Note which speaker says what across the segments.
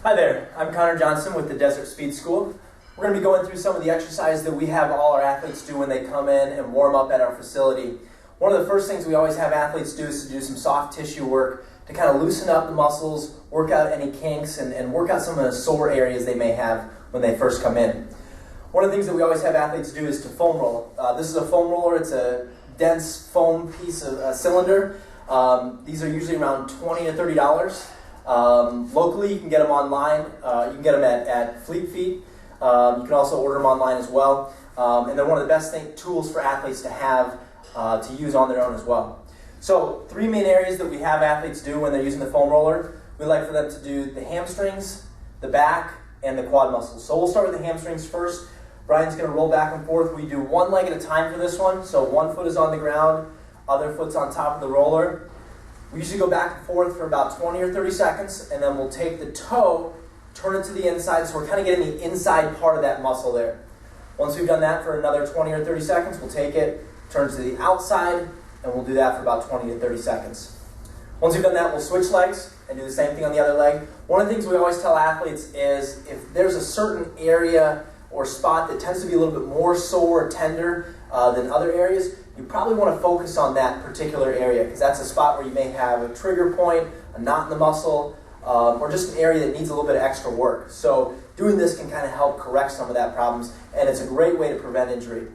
Speaker 1: Hi there, I'm Connor Johnson with the Desert Speed School. We're going to be going through some of the exercises that we have all our athletes do when they come in and warm up at our facility. One of the first things we always have athletes do is to do some soft tissue work to kind of loosen up the muscles, work out any kinks, and work out some of the sore areas they may have when they first come in. One of the things that we always have athletes do is to foam roll. This is a foam roller. It's a dense foam piece of a cylinder. These are usually around $20 to $30. Locally, you can get them online. You can get them at Fleet Feet. You can also order them online as well. And they're one of the best tools for athletes to have to use on their own as well. So, three main areas that we have athletes do when they're using the foam roller. We like for them to do the hamstrings, the back, and the quad muscles. So we'll start with the hamstrings first. Brian's going to roll back and forth. We do one leg at a time for this one. So one foot is on the ground, other foot's on top of the roller. We usually go back and forth for about 20 or 30 seconds, and then we'll take the toe, turn it to the inside, so we're kind of getting the inside part of that muscle there. Once we've done that for another 20 or 30 seconds, we'll take it, turn it to the outside, and we'll do that for about 20 to 30 seconds. Once we've done that, we'll switch legs and do the same thing on the other leg. One of the things we always tell athletes is if there's a certain area or spot that tends to be a little bit more sore or tender than other areas, you probably want to focus on that particular area because that's a spot where you may have a trigger point, a knot in the muscle, or just an area that needs a little bit of extra work. So doing this can kind of help correct some of that problems, and it's a great way to prevent injury.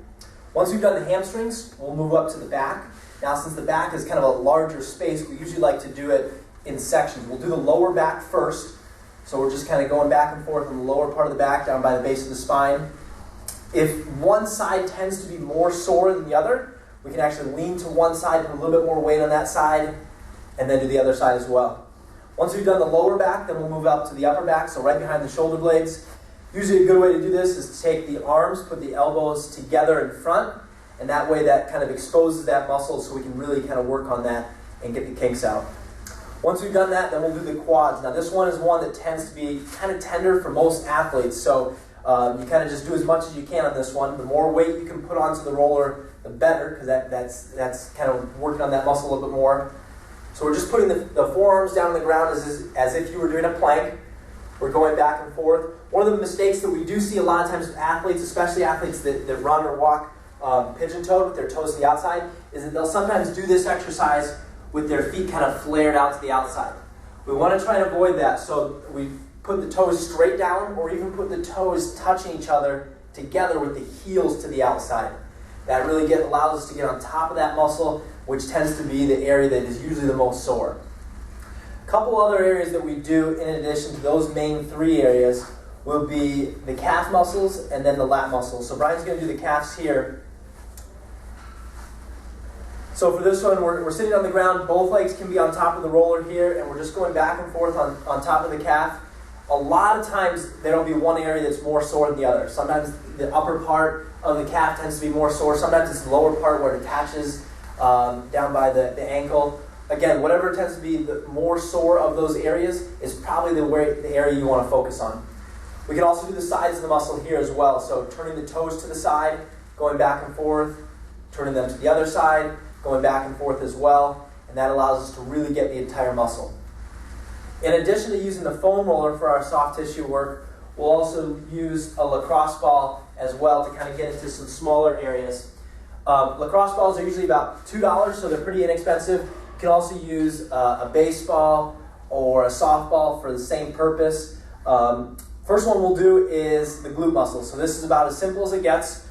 Speaker 1: Once we've done the hamstrings, we'll move up to the back. Now, since the back is kind of a larger space, we usually like to do it in sections. We'll do the lower back first. So we're just kind of going back and forth on the lower part of the back, down by the base of the spine. If one side tends to be more sore than the other, we can actually lean to one side, put a little bit more weight on that side, and then do the other side as well. Once we've done the lower back, then we'll move up to the upper back, so right behind the shoulder blades. Usually a good way to do this is to take the arms, put the elbows together in front, and that way that kind of exposes that muscle so we can really kind of work on that and get the kinks out. Once we've done that, then we'll do the quads. Now this one is one that tends to be kind of tender for most athletes, so you kind of just do as much as you can on this one. The more weight you can put onto the roller, the better, because that's kind of working on that muscle a little bit more. So we're just putting the forearms down on the ground as if you were doing a plank. We're going back and forth. One of the mistakes that we do see a lot of times with athletes, especially athletes that run or walk pigeon-toed with their toes to the outside, is that they'll sometimes do this exercise with their feet kind of flared out to the outside. We want to try and avoid that, so we put the toes straight down or even put the toes touching each other together with the heels to the outside. That really allows us to get on top of that muscle, which tends to be the area that is usually the most sore. A couple other areas that we do in addition to those main three areas will be the calf muscles and then the lat muscles. So Brian's going to do the calves here. So for this one, we're sitting on the ground. Both legs can be on top of the roller here, and we're just going back and forth on top of the calf. A lot of times, there will be one area that's more sore than the other. Sometimes the upper part of the calf tends to be more sore. Sometimes it's the lower part where it attaches down by the ankle. Again, whatever tends to be the more sore of those areas is probably the area you want to focus on. We can also do the sides of the muscle here as well. So turning the toes to the side, going back and forth, turning them to the other side, going back and forth as well, and that allows us to really get the entire muscle. In addition to using the foam roller for our soft tissue work, we'll also use a lacrosse ball as well to kind of get into some smaller areas. Lacrosse balls are usually about $2, so they're pretty inexpensive. You can also use a baseball or a softball for the same purpose. First one we'll do is the glute muscle. So this is about as simple as it gets.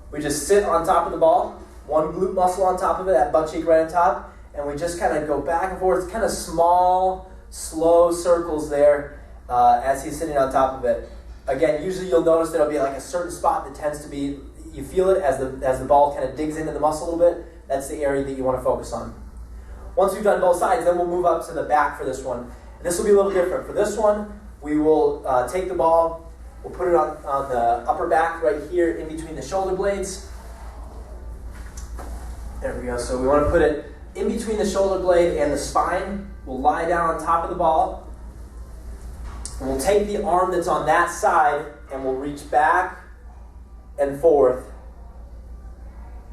Speaker 1: We just sit on top of the ball, one glute muscle on top of it, that butt cheek right on top, and we just kind of go back and forth. It's kind of small, slow circles there as he's sitting on top of it. Again, usually you'll notice there'll be like a certain spot that tends to be, you feel it as the ball kind of digs into the muscle a little bit. That's the area that you want to focus on. Once we've done both sides, then we'll move up to the back for this one. And this will be a little different. For this one, we will take the ball, we'll put it on the upper back right here in between the shoulder blades. There we go. So we want to put it in between the shoulder blade and the spine. We'll lie down on top of the ball. And we'll take the arm that's on that side and we'll reach back and forth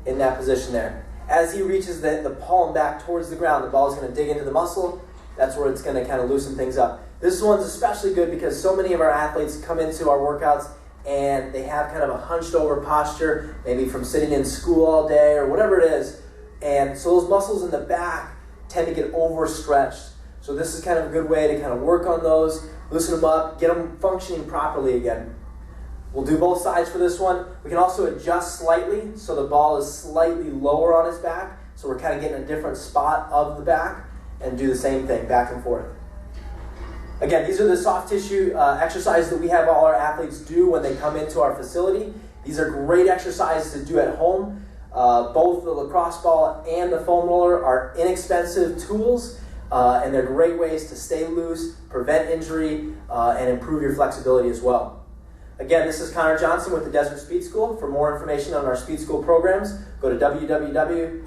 Speaker 1: in that position there. As he reaches the palm back towards the ground, the ball is going to dig into the muscle that's where it's going to kind of loosen things up. This one's especially good because so many of our athletes come into our workouts and they have kind of a hunched over posture, maybe from sitting in school all day or whatever it is. And so those muscles in the back tend to get overstretched. So this is kind of a good way to kind of work on those, loosen them up, get them functioning properly again. We'll do both sides for this one. We can also adjust slightly so the ball is slightly lower on his back. So we're kind of getting a different spot of the back, and do the same thing back and forth. Again, these are the soft tissue exercises that we have all our athletes do when they come into our facility. These are great exercises to do at home. Both the lacrosse ball and the foam roller are inexpensive tools, and they're great ways to stay loose, prevent injury, and improve your flexibility as well. Again, this is Connor Johnson with the Desert Speed School. For more information on our Speed School programs, go to www.desert